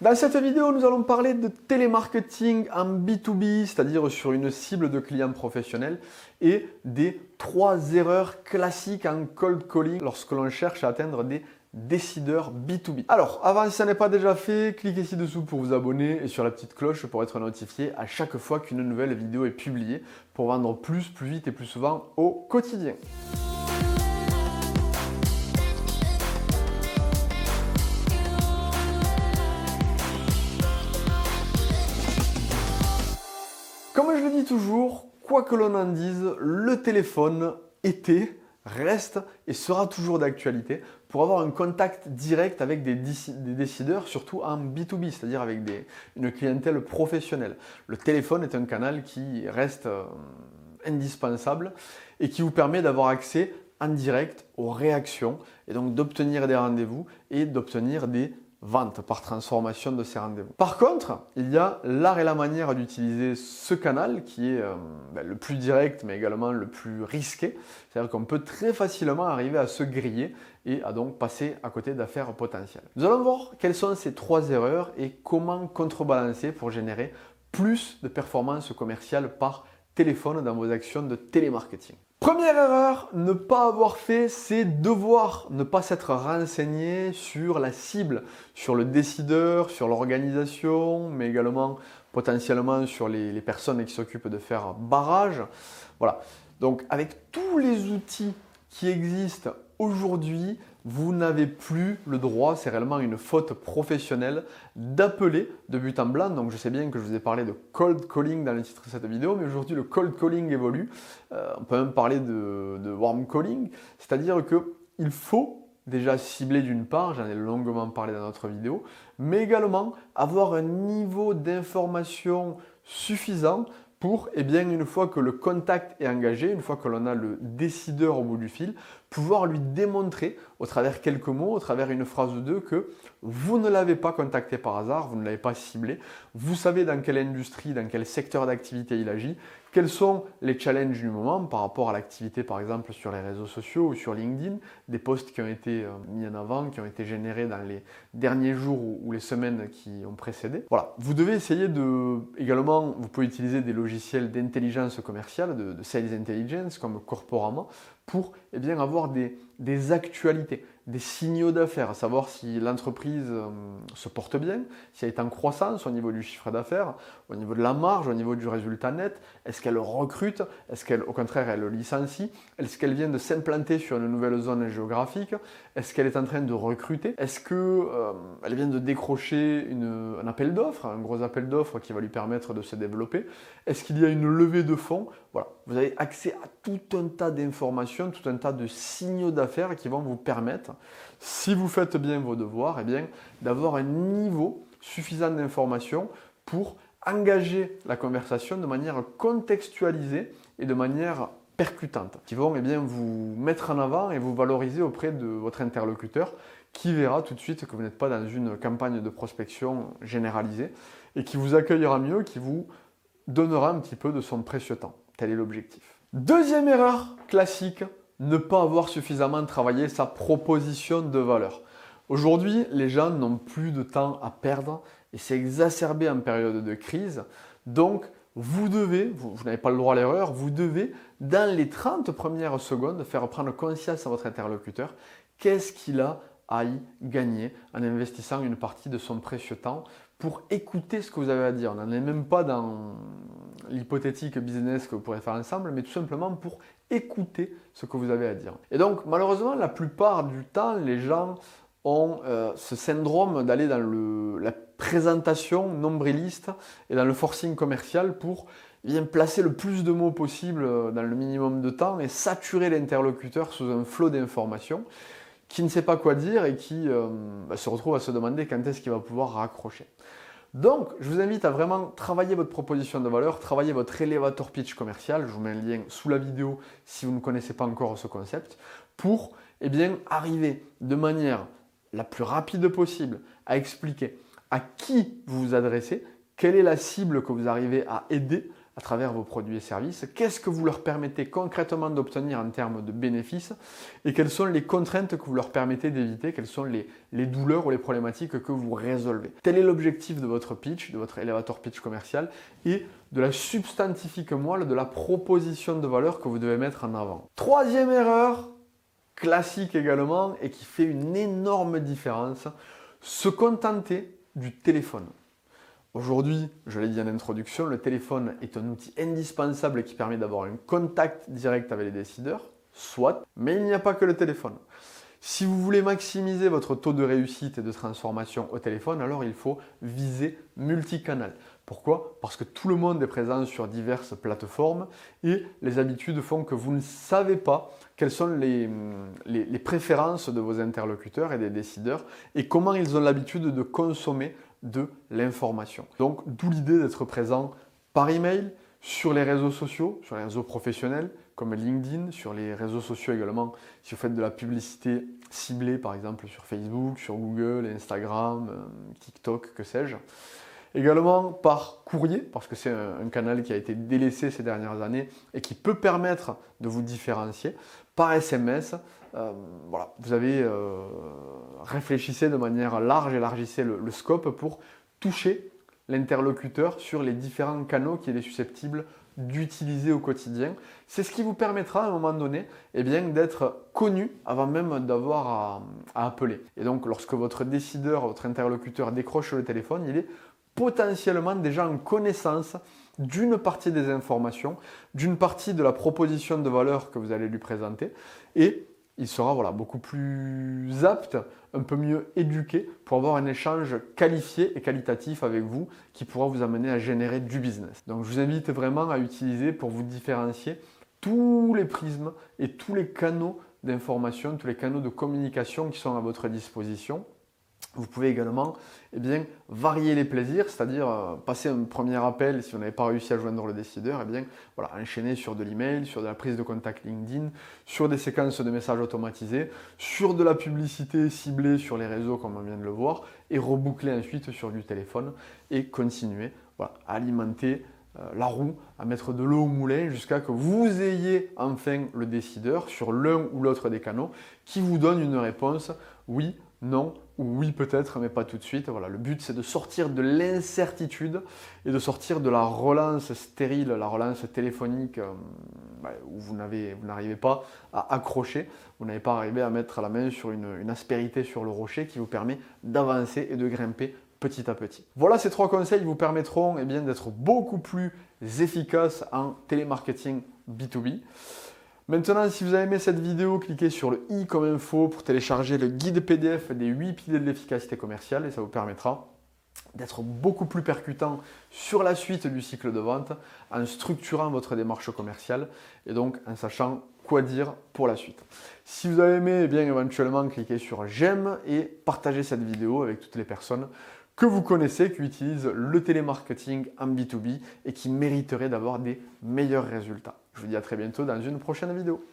Dans cette vidéo, nous allons parler de télémarketing en B2B, c'est-à-dire sur une cible de clients professionnels, et des 3 erreurs classiques en cold calling lorsque l'on cherche à atteindre des décideurs B2B. Alors, avant, si ça n'est pas déjà fait, cliquez ci-dessous pour vous abonner et sur la petite cloche pour être notifié à chaque fois qu'une nouvelle vidéo est publiée pour vendre plus vite et plus souvent au quotidien. Comme je le dis toujours, quoi que l'on en dise, le téléphone était, reste et sera toujours d'actualité pour avoir un contact direct avec des décideurs, surtout en B2B, c'est-à-dire avec une clientèle professionnelle. Le téléphone est un canal qui reste indispensable et qui vous permet d'avoir accès en direct aux réactions et donc d'obtenir des rendez-vous et d'obtenir des vente par transformation de ces rendez-vous. Par contre, il y a l'art et la manière d'utiliser ce canal qui est le plus direct mais également le plus risqué. C'est-à-dire qu'on peut très facilement arriver à se griller et à donc passer à côté d'affaires potentielles. Nous allons voir quelles sont ces 3 erreurs et comment contrebalancer pour générer plus de performances commerciales par téléphone dans vos actions de télémarketing. Première erreur, ne pas avoir fait, c'est devoir ne pas s'être renseigné sur la cible, sur le décideur, sur l'organisation, mais également potentiellement sur les personnes qui s'occupent de faire barrage. Voilà. Donc avec tous les outils qui existent aujourd'hui, vous n'avez plus le droit, c'est réellement une faute professionnelle, d'appeler de but en blanc. Donc je sais bien que je vous ai parlé de cold calling dans le titre de cette vidéo, mais aujourd'hui le cold calling évolue. On peut même parler de warm calling, c'est-à-dire qu'il faut déjà cibler d'une part, j'en ai longuement parlé dans notre vidéo, mais également avoir un niveau d'information suffisant pour, une fois que le contact est engagé, une fois que l'on a le décideur au bout du fil, pouvoir lui démontrer au travers quelques mots, au travers une phrase ou deux, que vous ne l'avez pas contacté par hasard, vous ne l'avez pas ciblé, vous savez dans quelle industrie, dans quel secteur d'activité il agit, quels sont les challenges du moment par rapport à l'activité par exemple sur les réseaux sociaux ou sur LinkedIn, des posts qui ont été mis en avant, qui ont été générés dans les derniers jours ou les semaines qui ont précédé. Voilà, vous devez essayer également, vous pouvez utiliser des logiciels d'intelligence commerciale, de sales intelligence comme Corporama, pour avoir des actualités, des signaux d'affaires, savoir si l'entreprise se porte bien, si elle est en croissance au niveau du chiffre d'affaires, au niveau de la marge, au niveau du résultat net, est-ce qu'elle recrute, est-ce qu'elle, au contraire, elle licencie, est-ce qu'elle vient de s'implanter sur une nouvelle zone géographique, est-ce qu'elle est en train de recruter, est-ce qu'elle vient de décrocher un appel d'offres, un gros appel d'offres qui va lui permettre de se développer, est-ce qu'il y a une levée de fonds, voilà, vous avez accès à tout un tas d'informations, tout un tas de signaux d'affaires qui vont vous permettre, si vous faites bien vos devoirs, d'avoir un niveau suffisant d'informations pour engager la conversation de manière contextualisée et de manière percutante, qui vont vous mettre en avant et vous valoriser auprès de votre interlocuteur qui verra tout de suite que vous n'êtes pas dans une campagne de prospection généralisée et qui vous accueillera mieux, qui vous donnera un petit peu de son précieux temps. Tel est l'objectif. Deuxième erreur classique, ne pas avoir suffisamment travaillé sa proposition de valeur. Aujourd'hui, les gens n'ont plus de temps à perdre et c'est exacerbé en période de crise. Donc, vous n'avez pas le droit à l'erreur, vous devez, dans les 30 premières secondes, faire prendre conscience à votre interlocuteur qu'est-ce qu'il a à y gagner en investissant une partie de son précieux temps pour écouter ce que vous avez à dire. On n'en est même pas dans l'hypothétique business que vous pourrez faire ensemble, mais tout simplement pour écouter ce que vous avez à dire. Et donc, malheureusement, la plupart du temps, les gens ont ce syndrome d'aller dans la présentation nombriliste et dans le forcing commercial pour placer le plus de mots possible dans le minimum de temps et saturer l'interlocuteur sous un flot d'informations qui ne sait pas quoi dire et qui se retrouve à se demander quand est-ce qu'il va pouvoir raccrocher. Donc, je vous invite à vraiment travailler votre proposition de valeur, travailler votre elevator pitch commercial, je vous mets un lien sous la vidéo si vous ne connaissez pas encore ce concept, pour arriver de manière la plus rapide possible à expliquer à qui vous vous adressez, quelle est la cible que vous arrivez à aider à travers vos produits et services, qu'est-ce que vous leur permettez concrètement d'obtenir en termes de bénéfices et quelles sont les contraintes que vous leur permettez d'éviter, quelles sont les douleurs ou les problématiques que vous résolvez. Tel est l'objectif de votre pitch, de votre elevator pitch commercial et de la substantifique moelle, de la proposition de valeur que vous devez mettre en avant. Troisième erreur, classique également et qui fait une énorme différence, se contenter du téléphone. Aujourd'hui, je l'ai dit en introduction, le téléphone est un outil indispensable qui permet d'avoir un contact direct avec les décideurs, soit, mais il n'y a pas que le téléphone. Si vous voulez maximiser votre taux de réussite et de transformation au téléphone, alors il faut viser multicanal. Pourquoi? Parce que tout le monde est présent sur diverses plateformes et les habitudes font que vous ne savez pas quelles sont les préférences de vos interlocuteurs et des décideurs et comment ils ont l'habitude de consommer de l'information. Donc, d'où l'idée d'être présent par email, sur les réseaux sociaux, sur les réseaux professionnels comme LinkedIn, sur les réseaux sociaux également, si vous faites de la publicité ciblée par exemple sur Facebook, sur Google, Instagram, TikTok, que sais-je. Également par courrier, parce que c'est un canal qui a été délaissé ces dernières années et qui peut permettre de vous différencier. Par SMS, voilà, vous avez réfléchissez de manière large, élargissez le scope pour toucher l'interlocuteur sur les différents canaux qu'il est susceptible d'utiliser au quotidien. C'est ce qui vous permettra à un moment donné d'être connu avant même d'avoir à appeler. Et donc lorsque votre décideur, votre interlocuteur décroche le téléphone, il est potentiellement déjà en connaissance d'une partie des informations, d'une partie de la proposition de valeur que vous allez lui présenter et il sera beaucoup plus apte, un peu mieux éduqué pour avoir un échange qualifié et qualitatif avec vous qui pourra vous amener à générer du business. Donc je vous invite vraiment à utiliser pour vous différencier tous les prismes et tous les canaux d'information, tous les canaux de communication qui sont à votre disposition. Vous pouvez également varier les plaisirs, c'est-à-dire passer un premier appel si vous n'avez pas réussi à joindre le décideur, enchaîner sur de l'email, sur de la prise de contact LinkedIn, sur des séquences de messages automatisés, sur de la publicité ciblée sur les réseaux comme on vient de le voir, et reboucler ensuite sur du téléphone et continuer à alimenter la roue, à mettre de l'eau au moulin jusqu'à que vous ayez enfin le décideur sur l'un ou l'autre des canaux qui vous donne une réponse oui, non ou oui peut-être, mais pas tout de suite. Voilà, le but c'est de sortir de l'incertitude et de sortir de la relance stérile, la relance téléphonique où vous n'arrivez pas à accrocher, vous n'avez pas arrivé à mettre la main sur une aspérité sur le rocher qui vous permet d'avancer et de grimper petit à petit. Voilà, ces 3 conseils vous permettront d'être beaucoup plus efficace en télémarketing B2B. Maintenant, si vous avez aimé cette vidéo, cliquez sur le i comme info pour télécharger le guide PDF des 8 piliers de l'efficacité commerciale et ça vous permettra d'être beaucoup plus percutant sur la suite du cycle de vente en structurant votre démarche commerciale et donc en sachant quoi dire pour la suite. Si vous avez aimé, éventuellement cliquez sur j'aime et partagez cette vidéo avec toutes les personnes que vous connaissez, qui utilisent le télémarketing en B2B et qui mériteraient d'avoir des meilleurs résultats. Je vous dis à très bientôt dans une prochaine vidéo.